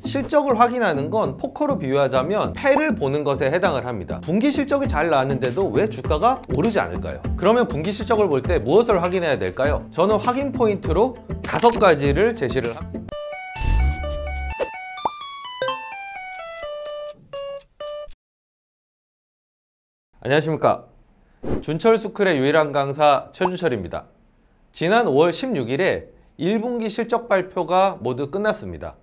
실적을 확인하는 건 포커로 비유하자면 패를 보는 것에 해당을 합니다. 분기 실적이 잘 나왔는데도 왜 주가가 오르지 않을까요? 그러면 분기 실적을 볼 때 무엇을 확인해야 될까요? 저는 확인 포인트로 5가지를 제시를 합니다. 안녕하십니까, 준철스쿨의 유일한 강사 최준철입니다. 지난 5월 16일에 1분기 실적 발표가 모두 끝났습니다.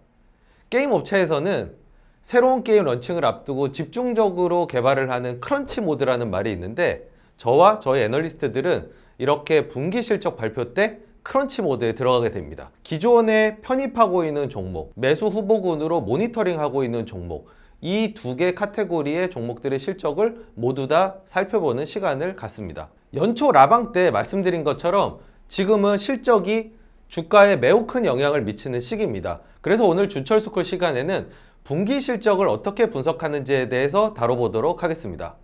게임 업체에서는 새로운 게임 런칭을 앞두고 집중적으로 개발을 하는 크런치 모드라는 말이 있는데, 저와 저희 애널리스트들은 이렇게 분기 실적 발표 때 크런치 모드에 들어가게 됩니다. 기존에 편입하고 있는 종목, 매수 후보군으로 모니터링하고 있는 종목, 이 2개 카테고리의 종목들의 실적을 모두 다 살펴보는 시간을 갖습니다. 연초 라방 때 말씀드린 것처럼 지금은 실적이 주가에 매우 큰 영향을 미치는 시기입니다. 그래서 오늘 준철스쿨 시간에는 분기 실적을 어떻게 분석하는지에 대해서 다뤄보도록 하겠습니다.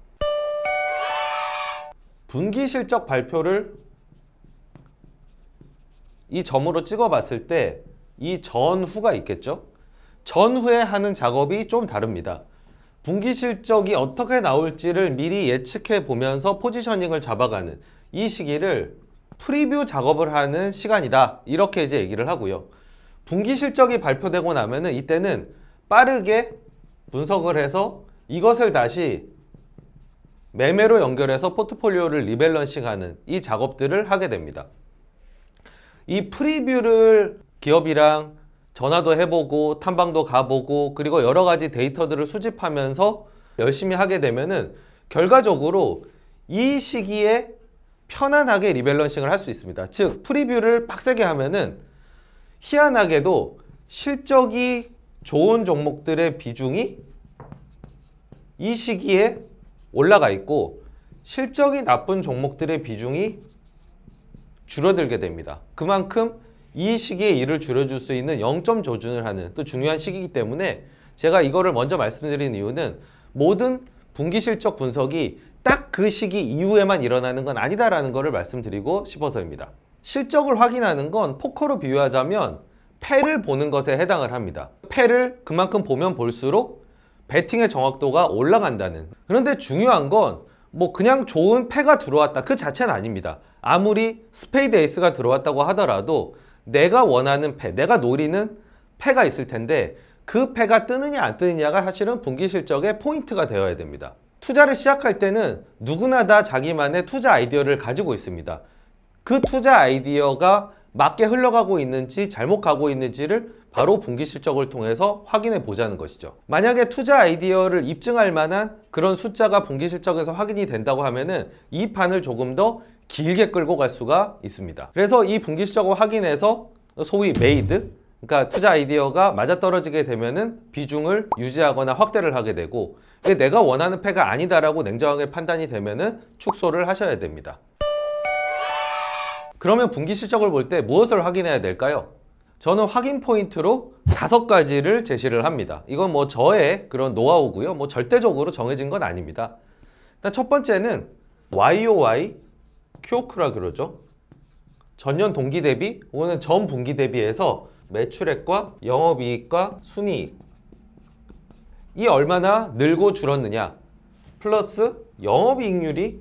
분기 실적 발표를 이 점으로 찍어 봤을 때 이 전후가 있겠죠? 전후에 하는 작업이 좀 다릅니다. 분기 실적이 어떻게 나올지를 미리 예측해 보면서 포지셔닝을 잡아가는 이 시기를 프리뷰 작업을 하는 시간이다, 이렇게 이제 얘기를 하고요. 분기 실적이 발표되고 나면은 이때는 빠르게 분석을 해서 이것을 다시 매매로 연결해서 포트폴리오를 리밸런싱하는 이 작업들을 하게 됩니다. 이 프리뷰를 기업이랑 전화도 해보고 탐방도 가보고 그리고 여러 가지 데이터들을 수집하면서 열심히 하게 되면은 결과적으로 이 시기에 편안하게 리밸런싱을 할 수 있습니다. 즉 프리뷰를 빡세게 하면은 희한하게도 실적이 좋은 종목들의 비중이 이 시기에 올라가 있고 실적이 나쁜 종목들의 비중이 줄어들게 됩니다. 그만큼 이 시기에 일을 줄여줄 수 있는 0점 조준을 하는 또 중요한 시기이기 때문에 제가 이거를 먼저 말씀드리는 이유는 모든 분기 실적 분석이 딱 그 시기 이후에만 일어나는 건 아니다라는 것을 말씀드리고 싶어서입니다. 실적을 확인하는 건 포커로 비유하자면 패를 보는 것에 해당을 합니다. 패를 그만큼 보면 볼수록 배팅의 정확도가 올라간다는. 그런데 중요한 건 뭐 그냥 좋은 패가 들어왔다 그 자체는 아닙니다. 아무리 스페이드 에이스가 들어왔다고 하더라도 내가 원하는 패, 내가 노리는 패가 있을 텐데 그 패가 뜨느냐 안 뜨느냐가 사실은 분기 실적의 포인트가 되어야 됩니다. 투자를 시작할 때는 누구나 다 자기만의 투자 아이디어를 가지고 있습니다. 그 투자 아이디어가 맞게 흘러가고 있는지 잘못 가고 있는지를 바로 분기 실적을 통해서 확인해 보자는 것이죠. 만약에 투자 아이디어를 입증할 만한 그런 숫자가 분기 실적에서 확인이 된다고 하면은 이 판을 조금 더 길게 끌고 갈 수가 있습니다. 그래서 이 분기 실적을 확인해서 소위 메이드, 그러니까 투자 아이디어가 맞아떨어지게 되면은 비중을 유지하거나 확대를 하게 되고, 이게 내가 원하는 패가 아니다라고 냉정하게 판단이 되면은 축소를 하셔야 됩니다. 그러면 분기 실적을 볼 때 무엇을 확인해야 될까요? 저는 확인 포인트로 5가지를 제시를 합니다. 이건 뭐 저의 그런 노하우고요. 뭐 절대적으로 정해진 건 아닙니다. 일단 첫 번째는 YOY, QOQ라 그러죠. 전년 동기 대비 혹은 전 분기 대비해서 매출액과 영업이익과 순이익, 이 얼마나 늘고 줄었느냐, 플러스 영업이익률이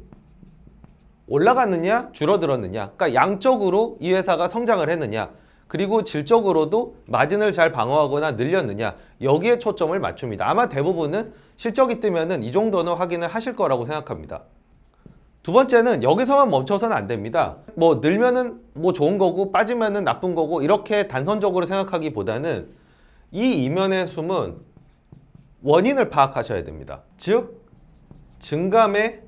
올라갔느냐 줄어들었느냐, 그러니까 양적으로 이 회사가 성장을 했느냐, 그리고 질적으로도 마진을 잘 방어하거나 늘렸느냐, 여기에 초점을 맞춥니다. 아마 대부분은 실적이 뜨면은 이 정도는 확인을 하실 거라고 생각합니다. 두 번째는 여기서만 멈춰서는 안 됩니다. 뭐 늘면은 뭐 좋은 거고 빠지면은 나쁜 거고 이렇게 단선적으로 생각하기보다는 이 이면에 숨은 원인을 파악하셔야 됩니다. 즉 증감의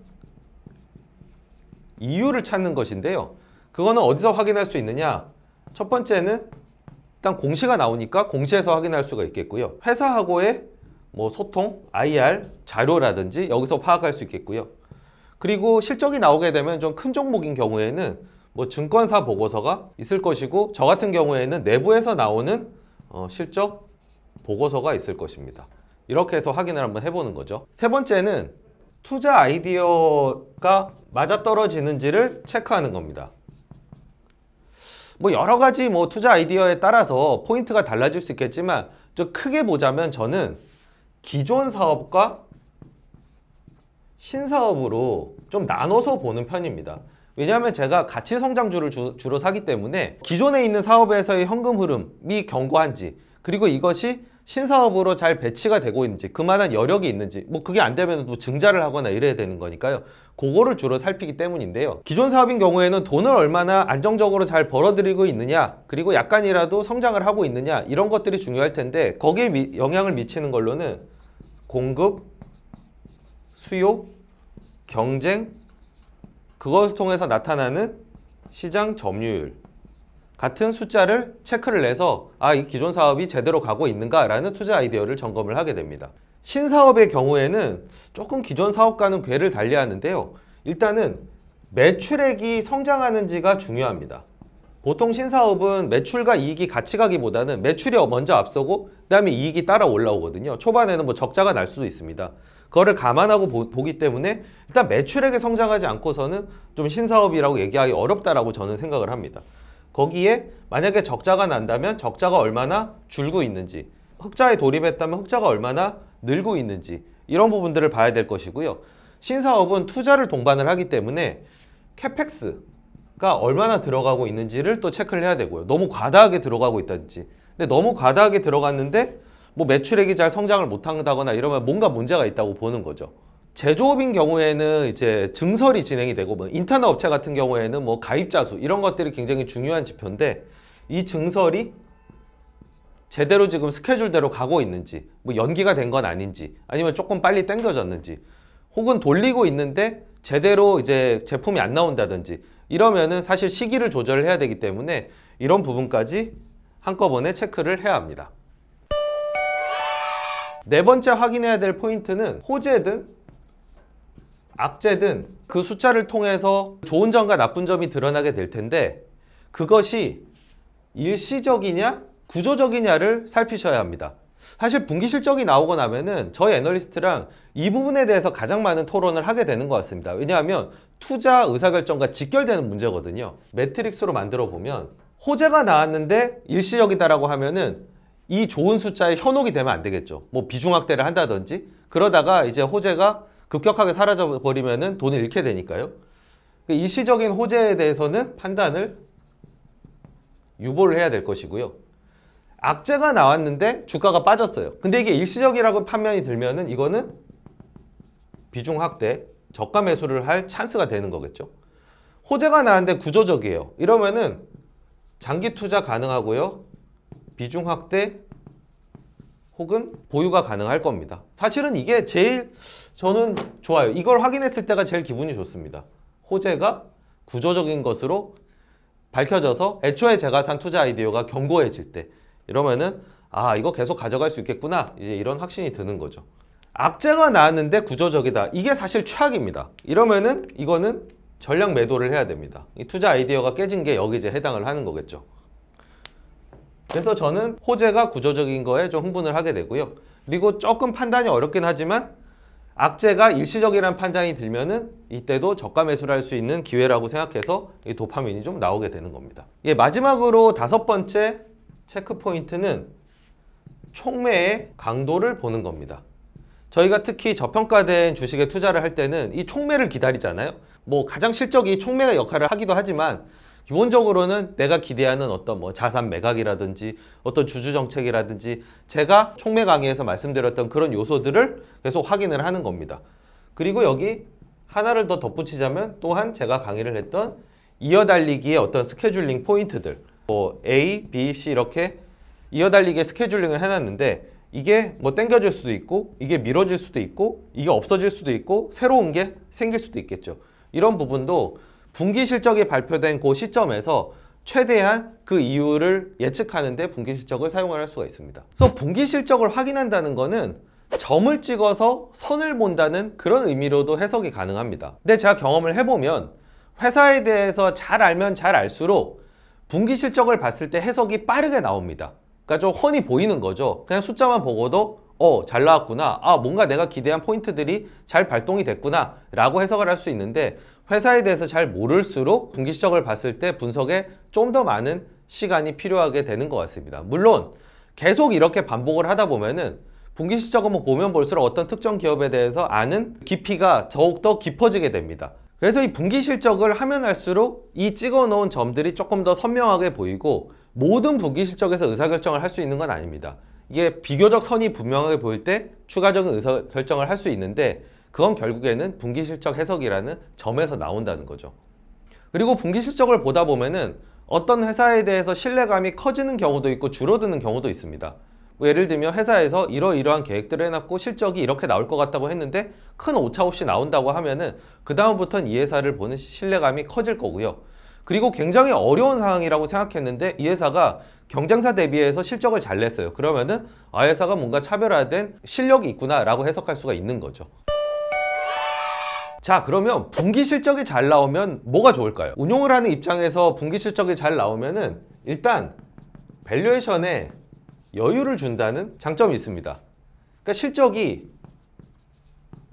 이유를 찾는 것인데요. 그거는 어디서 확인할 수 있느냐? 첫 번째는 일단 공시가 나오니까 공시에서 확인할 수가 있겠고요. 회사하고의 뭐 소통, IR 자료라든지 여기서 파악할 수 있겠고요. 그리고 실적이 나오게 되면 좀 큰 종목인 경우에는 뭐 증권사 보고서가 있을 것이고, 저 같은 경우에는 내부에서 나오는 실적 보고서가 있을 것입니다. 이렇게 해서 확인을 한번 해보는 거죠. 세 번째는 투자 아이디어가 맞아떨어지는지를 체크하는 겁니다. 뭐 여러 가지 뭐 투자 아이디어에 따라서 포인트가 달라질 수 있겠지만 좀 크게 보자면 저는 기존 사업과 신사업으로 좀 나눠서 보는 편입니다. 왜냐하면 제가 가치 성장주를 주로 사기 때문에 기존에 있는 사업에서의 현금 흐름이 견고한지, 그리고 이것이 신사업으로 잘 배치가 되고 있는지, 그만한 여력이 있는지, 뭐 그게 안 되면 또 증자를 하거나 이래야 되는 거니까요. 그거를 주로 살피기 때문인데요. 기존 사업인 경우에는 돈을 얼마나 안정적으로 잘 벌어들이고 있느냐, 그리고 약간이라도 성장을 하고 있느냐, 이런 것들이 중요할 텐데, 거기에 영향을 미치는 걸로는 공급, 수요, 경쟁, 그것을 통해서 나타나는 시장 점유율 같은 숫자를 체크를 내서 이 기존 사업이 제대로 가고 있는가라는 투자 아이디어를 점검을 하게 됩니다. 신사업의 경우에는 조금 기존 사업과는 궤를 달리하는데요. 일단은 매출액이 성장하는지가 중요합니다. 보통 신사업은 매출과 이익이 같이 가기보다는 매출이 먼저 앞서고 그 다음에 이익이 따라 올라오거든요. 초반에는 뭐 적자가 날 수도 있습니다. 그거를 감안하고 보기 때문에 일단 매출액이 성장하지 않고서는 좀 신사업이라고 얘기하기 어렵다라고 저는 생각을 합니다. 거기에 만약에 적자가 난다면 적자가 얼마나 줄고 있는지, 흑자에 돌입했다면 흑자가 얼마나 늘고 있는지, 이런 부분들을 봐야 될 것이고요. 신사업은 투자를 동반을 하기 때문에 캐펙스가 얼마나 들어가고 있는지를 또 체크를 해야 되고요. 너무 과다하게 들어가고 있다든지, 근데 너무 과다하게 들어갔는데 뭐 매출액이 잘 성장을 못한다거나 이러면 뭔가 문제가 있다고 보는 거죠. 제조업인 경우에는 이제 증설이 진행이 되고, 뭐 인터넷 업체 같은 경우에는 뭐 가입자 수 이런 것들이 굉장히 중요한 지표인데, 이 증설이 제대로 지금 스케줄대로 가고 있는지, 뭐 연기가 된 건 아닌지, 아니면 조금 빨리 당겨졌는지, 혹은 돌리고 있는데 제대로 이제 제품이 안 나온다든지, 이러면은 사실 시기를 조절을 해야 되기 때문에 이런 부분까지 한꺼번에 체크를 해야 합니다. 네 번째 확인해야 될 포인트는 호재든 악재든 그 숫자를 통해서 좋은 점과 나쁜 점이 드러나게 될 텐데, 그것이 일시적이냐 구조적이냐를 살피셔야 합니다. 사실 분기 실적이 나오고 나면은 저희 애널리스트랑 이 부분에 대해서 가장 많은 토론을 하게 되는 것 같습니다. 왜냐하면 투자 의사결정과 직결되는 문제거든요. 매트릭스로 만들어 보면 호재가 나왔는데 일시적이다라고 하면은 이 좋은 숫자에 현혹이 되면 안 되겠죠. 뭐 비중 확대를 한다든지, 그러다가 이제 호재가 급격하게 사라져 버리면은 돈을 잃게 되니까요. 일시적인 호재에 대해서는 판단을 유보를 해야 될 것이고요. 악재가 나왔는데 주가가 빠졌어요. 근데 이게 일시적이라고 판단이 들면은 이거는 비중 확대, 저가 매수를 할 찬스가 되는 거겠죠. 호재가 나왔는데 구조적이에요. 이러면은 장기 투자 가능하고요. 비중 확대 혹은 보유가 가능할 겁니다. 사실은 이게 제일 저는 좋아요. 이걸 확인했을 때가 제일 기분이 좋습니다. 호재가 구조적인 것으로 밝혀져서 애초에 제가 산 투자 아이디어가 견고해질 때, 이러면은 이거 계속 가져갈 수 있겠구나, 이제 이런 확신이 드는 거죠. 악재가 나왔는데 구조적이다, 이게 사실 최악입니다. 이러면은 이거는 전량 매도를 해야 됩니다. 이 투자 아이디어가 깨진 게 여기 이제 해당을 하는 거겠죠. 그래서 저는 호재가 구조적인 거에 좀 흥분을 하게 되고요. 그리고 조금 판단이 어렵긴 하지만 악재가 일시적이라는 판단이 들면은 이때도 저가 매수를 할 수 있는 기회라고 생각해서 이 도파민이 좀 나오게 되는 겁니다. 마지막으로 다섯 번째 체크 포인트는 촉매의 강도를 보는 겁니다. 저희가 특히 저평가된 주식에 투자를 할 때는 이 촉매를 기다리잖아요. 뭐 가장 실적이 촉매가 역할을 하기도 하지만, 기본적으로는 내가 기대하는 어떤 뭐 자산 매각이라든지 어떤 주주 정책이라든지 제가 촉매 강의에서 말씀드렸던 그런 요소들을 계속 확인을 하는 겁니다. 그리고 여기 하나를 더 덧붙이자면, 또한 제가 강의를 했던 이어달리기의 어떤 스케줄링 포인트들, 뭐 A, B, C 이렇게 이어달리기의 스케줄링을 해놨는데, 이게 뭐 땡겨질 수도 있고, 이게 미뤄질 수도 있고, 이게 없어질 수도 있고, 새로운 게 생길 수도 있겠죠. 이런 부분도 분기 실적이 발표된 그 시점에서 최대한 그 이유를 예측하는데 분기 실적을 사용할 수가 있습니다. 그래서 분기 실적을 확인한다는 거는 점을 찍어서 선을 본다는 그런 의미로도 해석이 가능합니다. 근데 제가 경험을 해보면 회사에 대해서 잘 알면 잘 알수록 분기 실적을 봤을 때 해석이 빠르게 나옵니다. 그러니까 좀 훤히 보이는 거죠. 그냥 숫자만 보고도 잘 나왔구나, 뭔가 내가 기대한 포인트들이 잘 발동이 됐구나 라고 해석을 할 수 있는데, 회사에 대해서 잘 모를수록 분기 실적을 봤을 때 분석에 좀 더 많은 시간이 필요하게 되는 것 같습니다. 물론 계속 이렇게 반복을 하다 보면은 분기 실적을 뭐 보면 볼수록 어떤 특정 기업에 대해서 아는 깊이가 더욱더 깊어지게 됩니다. 그래서 이 분기 실적을 하면 할수록 이 찍어 놓은 점들이 조금 더 선명하게 보이고, 모든 분기 실적에서 의사결정을 할 수 있는 건 아닙니다. 이게 비교적 선이 분명하게 보일 때 추가적인 의사결정을 할 수 있는데, 그건 결국에는 분기 실적 해석이라는 점에서 나온다는 거죠. 그리고 분기 실적을 보다 보면은 어떤 회사에 대해서 신뢰감이 커지는 경우도 있고 줄어드는 경우도 있습니다. 뭐 예를 들면 회사에서 이러이러한 계획들을 해놨고 실적이 이렇게 나올 것 같다고 했는데 큰 오차 없이 나온다고 하면은 그 다음부터는 이 회사를 보는 신뢰감이 커질 거고요. 그리고 굉장히 어려운 상황이라고 생각했는데 이 회사가 경쟁사 대비해서 실적을 잘 냈어요. 그러면은 아, 회사가 뭔가 차별화된 실력이 있구나 라고 해석할 수가 있는 거죠. 자, 그러면 분기 실적이 잘 나오면 뭐가 좋을까요? 운용을 하는 입장에서 분기 실적이 잘 나오면은 일단 밸류에이션에 여유를 준다는 장점이 있습니다. 그러니까 실적이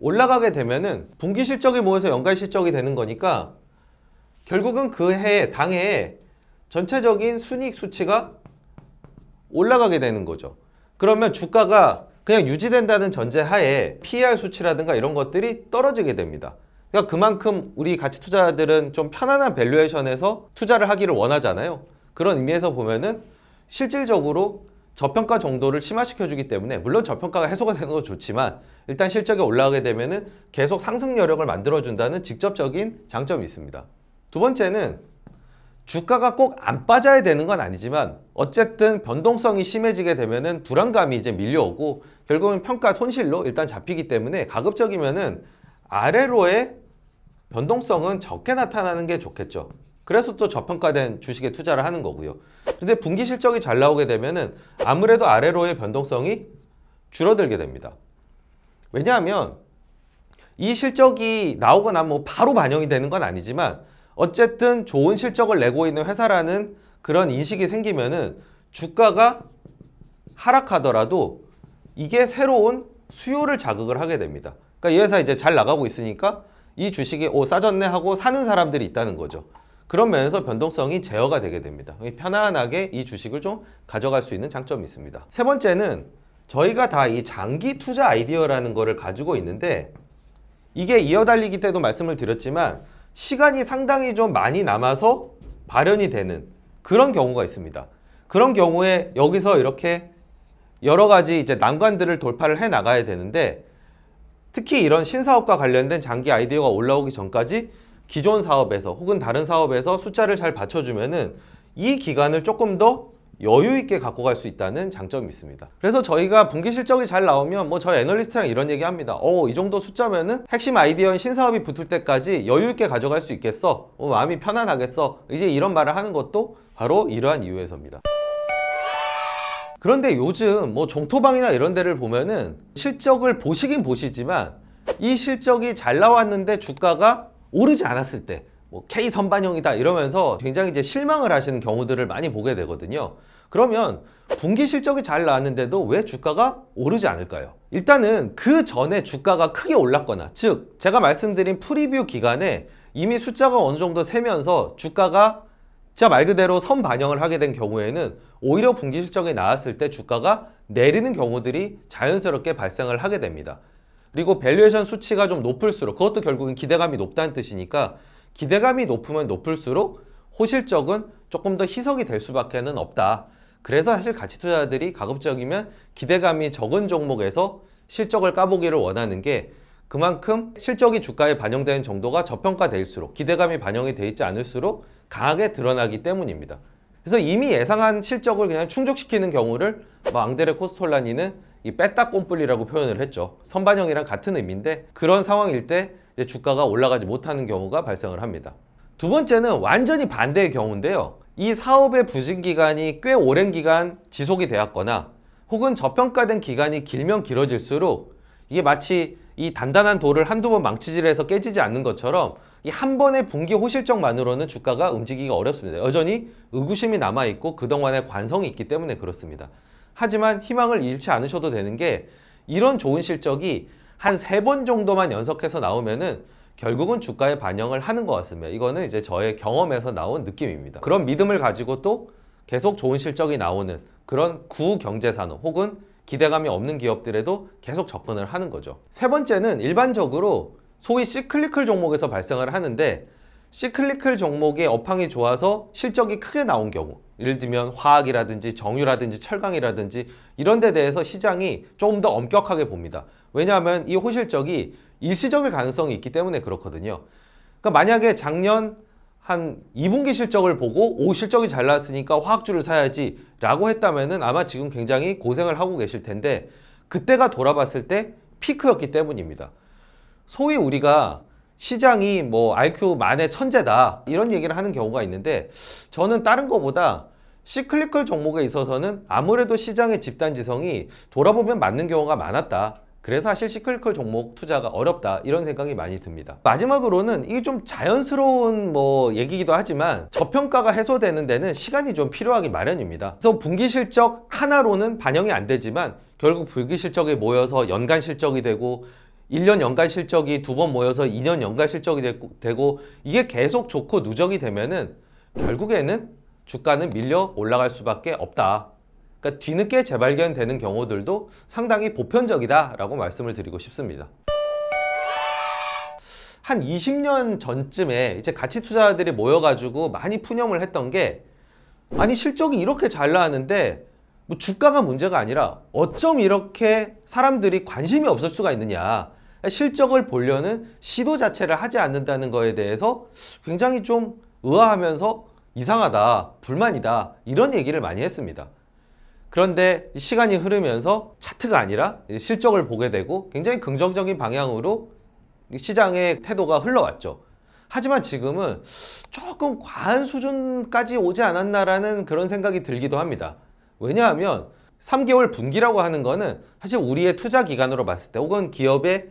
올라가게 되면은 분기 실적이 모여서 연간 실적이 되는 거니까 결국은 그 해에 당해에 전체적인 순이익 수치가 올라가게 되는 거죠. 그러면 주가가 그냥 유지된다는 전제하에 PER 수치라든가 이런 것들이 떨어지게 됩니다. 그러니까 그만큼 우리 가치 투자자들은 좀 편안한 밸류에이션에서 투자를 하기를 원하잖아요. 그런 의미에서 보면은 실질적으로 저평가 정도를 심화시켜주기 때문에, 물론 저평가가 해소가 되는 건 좋지만 일단 실적이 올라가게 되면은 계속 상승 여력을 만들어준다는 직접적인 장점이 있습니다. 두 번째는 주가가 꼭 안 빠져야 되는 건 아니지만 어쨌든 변동성이 심해지게 되면은 불안감이 이제 밀려오고 결국은 평가 손실로 일단 잡히기 때문에 가급적이면은 아래로의 변동성은 적게 나타나는 게 좋겠죠. 그래서 또 저평가된 주식에 투자를 하는 거고요. 근데 분기 실적이 잘 나오게 되면은 아무래도 아래로의 변동성이 줄어들게 됩니다. 왜냐하면 이 실적이 나오고 나면 뭐 바로 반영이 되는 건 아니지만 어쨌든 좋은 실적을 내고 있는 회사라는 그런 인식이 생기면은 주가가 하락하더라도 이게 새로운 수요를 자극을 하게 됩니다. 그러니까 이 회사 이제 잘 나가고 있으니까 이 주식이 싸졌네 하고 사는 사람들이 있다는 거죠. 그런 면에서 변동성이 제어가 되게 됩니다. 편안하게 이 주식을 좀 가져갈 수 있는 장점이 있습니다. 세 번째는 저희가 다 이 장기 투자 아이디어라는 거를 가지고 있는데, 이게 이어달리기 때도 말씀을 드렸지만 시간이 상당히 좀 많이 남아서 발현이 되는 그런 경우가 있습니다. 그런 경우에 여기서 이렇게 여러 가지 이제 난관들을 돌파를 해 나가야 되는데, 특히 이런 신사업과 관련된 장기 아이디어가 올라오기 전까지 기존 사업에서 혹은 다른 사업에서 숫자를 잘 받쳐주면은 이 기간을 조금 더 여유 있게 갖고 갈 수 있다는 장점이 있습니다. 그래서 저희가 분기 실적이 잘 나오면 뭐 저희 애널리스트랑 이런 얘기 합니다. 이 정도 숫자면은 핵심 아이디어인 신사업이 붙을 때까지 여유 있게 가져갈 수 있겠어, 마음이 편안하겠어, 이제 이런 말을 하는 것도 바로 이러한 이유에서입니다. 그런데 요즘 뭐 종토방이나 이런 데를 보면은 실적을 보시긴 보시지만 이 실적이 잘 나왔는데 주가가 오르지 않았을 때 뭐 K 선반영이다 이러면서 굉장히 이제 실망을 하시는 경우들을 많이 보게 되거든요. 그러면 분기 실적이 잘 나왔는데도 왜 주가가 오르지 않을까요? 일단은 그 전에 주가가 크게 올랐거나, 즉 제가 말씀드린 프리뷰 기간에 이미 숫자가 어느 정도 세면서 주가가 진짜 말 그대로 선반영을 하게 된 경우에는 오히려 분기 실적이 나왔을 때 주가가 내리는 경우들이 자연스럽게 발생을 하게 됩니다. 그리고 밸류에이션 수치가 좀 높을수록, 그것도 결국은 기대감이 높다는 뜻이니까 기대감이 높으면 높을수록 호실적은 조금 더 희석이 될 수밖에는 없다. 그래서 사실 가치 투자자들이 가급적이면 기대감이 적은 종목에서 실적을 까보기를 원하는 게, 그만큼 실적이 주가에 반영되는 정도가 저평가될수록, 기대감이 반영이 돼 있지 않을수록 강하게 드러나기 때문입니다. 그래서 이미 예상한 실적을 그냥 충족시키는 경우를 앙드레 코스톨라니는 이 뺐다 꼼뿔리라고 표현을 했죠. 선반영이랑 같은 의미인데, 그런 상황일 때 이제 주가가 올라가지 못하는 경우가 발생을 합니다. 두 번째는 완전히 반대의 경우인데요. 이 사업의 부진 기간이 꽤 오랜 기간 지속이 되었거나 혹은 저평가된 기간이 길면 길어질수록 이게 마치 이 단단한 돌을 한두 번 망치질해서 깨지지 않는 것처럼 이 한 번의 분기 호실적만으로는 주가가 움직이기가 어렵습니다. 여전히 의구심이 남아있고 그동안의 관성이 있기 때문에 그렇습니다. 하지만 희망을 잃지 않으셔도 되는 게, 이런 좋은 실적이 한 3번 정도만 연속해서 나오면은 결국은 주가에 반영을 하는 것 같습니다. 이거는 이제 저의 경험에서 나온 느낌입니다. 그런 믿음을 가지고 또 계속 좋은 실적이 나오는 그런 구경제산업 혹은 기대감이 없는 기업들에도 계속 접근을 하는 거죠. 세 번째는 일반적으로 소위 시클리컬 종목에서 발생을 하는데, 시클리컬 종목의 업황이 좋아서 실적이 크게 나온 경우, 예를 들면 화학이라든지 정유라든지 철강이라든지 이런 데 대해서 시장이 조금 더 엄격하게 봅니다. 왜냐하면 이 호실적이 일시적일 가능성이 있기 때문에 그렇거든요. 그러니까 만약에 작년 한 2분기 실적을 보고 실적이 잘 나왔으니까 화학주를 사야지 라고 했다면은 아마 지금 굉장히 고생을 하고 계실 텐데, 그때가 돌아봤을 때 피크였기 때문입니다. 소위 우리가 시장이 뭐 IQ 만의 천재다 이런 얘기를 하는 경우가 있는데, 저는 다른 거보다 시클리컬 종목에 있어서는 아무래도 시장의 집단지성이 돌아보면 맞는 경우가 많았다. 그래서 사실 시클리컬 종목 투자가 어렵다 이런 생각이 많이 듭니다. 마지막으로는 이게 좀 자연스러운 얘기이기도 하지만, 저평가가 해소되는 데는 시간이 좀 필요하기 마련입니다. 그래서 분기 실적 하나로는 반영이 안 되지만 결국 분기 실적이 모여서 연간 실적이 되고, 1년 연간 실적이 2번 모여서 2년 연간 실적이 되고, 이게 계속 좋고 누적이 되면은 결국에는 주가는 밀려 올라갈 수밖에 없다. 그러니까 뒤늦게 재발견되는 경우들도 상당히 보편적이다 라고 말씀을 드리고 싶습니다. 한 20년 전쯤에 이제 가치 투자자들이 모여가지고 많이 푸념을 했던 게, 아니 실적이 이렇게 잘 나왔는데 뭐 주가가 문제가 아니라 어쩜 이렇게 사람들이 관심이 없을 수가 있느냐, 실적을 보려는 시도 자체를 하지 않는다는 거에 대해서 굉장히 좀 의아하면서 이상하다, 불만이다 이런 얘기를 많이 했습니다. 그런데 시간이 흐르면서 차트가 아니라 실적을 보게 되고 굉장히 긍정적인 방향으로 시장의 태도가 흘러왔죠. 하지만 지금은 조금 과한 수준까지 오지 않았나라는 그런 생각이 들기도 합니다. 왜냐하면 3개월 분기라고 하는 거는 사실 우리의 투자 기간으로 봤을 때 혹은 기업의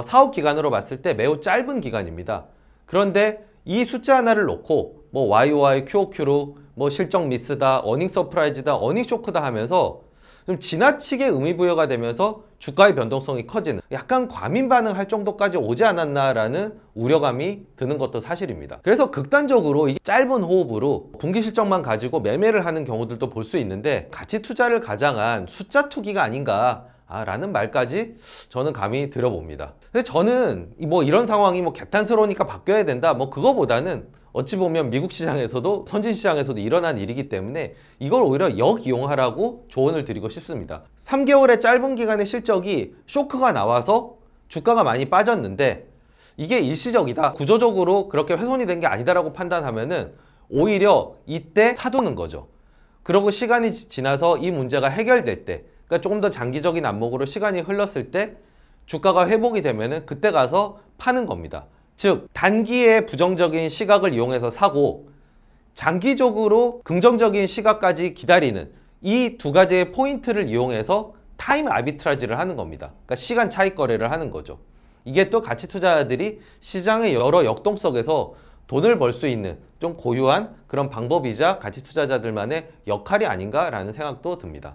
사업 기간으로 봤을 때 매우 짧은 기간입니다. 그런데 이 숫자 하나를 놓고 뭐 YOY, QOQ로 뭐 실적 미스다, 어닝 서프라이즈다, 어닝 쇼크다 하면서 좀 지나치게 의미부여가 되면서 주가의 변동성이 커지는, 약간 과민 반응할 정도까지 오지 않았나라는 우려감이 드는 것도 사실입니다. 그래서 극단적으로 이 짧은 호흡으로 분기 실적만 가지고 매매를 하는 경우들도 볼 수 있는데, 가치 투자를 가장한 숫자 투기가 아닌가 라는 말까지 저는 감히 들어봅니다. 근데 저는 뭐 이런 상황이 뭐 개탄스러우니까 바뀌어야 된다, 뭐 그거보다는 어찌 보면 미국 시장에서도 선진 시장에서도 일어난 일이기 때문에 이걸 오히려 역이용하라고 조언을 드리고 싶습니다. 3개월의 짧은 기간의 실적이 쇼크가 나와서 주가가 많이 빠졌는데 이게 일시적이다, 구조적으로 그렇게 훼손이 된 게 아니다라고 판단하면은 오히려 이때 사두는 거죠. 그리고 시간이 지나서 이 문제가 해결될 때, 그러니까 조금 더 장기적인 안목으로 시간이 흘렀을 때 주가가 회복이 되면은 그때 가서 파는 겁니다. 즉 단기의 부정적인 시각을 이용해서 사고, 장기적으로 긍정적인 시각까지 기다리는 이 두 가지의 포인트를 이용해서 타임 아비트라지를 하는 겁니다. 그러니까 시간 차익 거래를 하는 거죠. 이게 또 가치 투자자들이 시장의 여러 역동성에서 돈을 벌 수 있는 좀 고유한 그런 방법이자 가치 투자자들만의 역할이 아닌가라는 생각도 듭니다.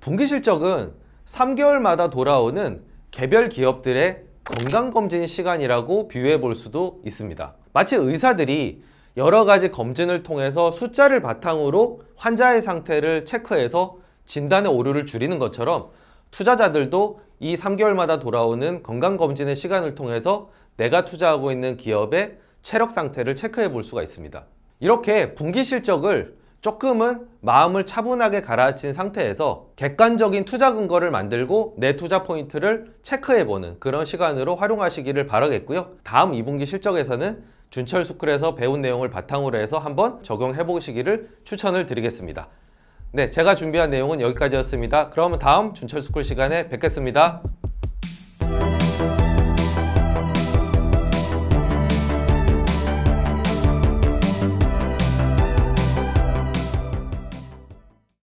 분기 실적은 3개월마다 돌아오는 개별 기업들의 건강검진 시간이라고 비유해 볼 수도 있습니다. 마치 의사들이 여러 가지 검진을 통해서 숫자를 바탕으로 환자의 상태를 체크해서 진단의 오류를 줄이는 것처럼, 투자자들도 이 3개월마다 돌아오는 건강검진의 시간을 통해서 내가 투자하고 있는 기업의 체력 상태를 체크해 볼 수가 있습니다. 이렇게 분기 실적을 조금은 마음을 차분하게 가라앉힌 상태에서 객관적인 투자 근거를 만들고 내 투자 포인트를 체크해보는 그런 시간으로 활용하시기를 바라겠고요. 다음 2분기 실적에서는 준철스쿨에서 배운 내용을 바탕으로 해서 한번 적용해 보시기를 추천을 드리겠습니다. 네, 제가 준비한 내용은 여기까지였습니다. 그러면 다음 준철스쿨 시간에 뵙겠습니다.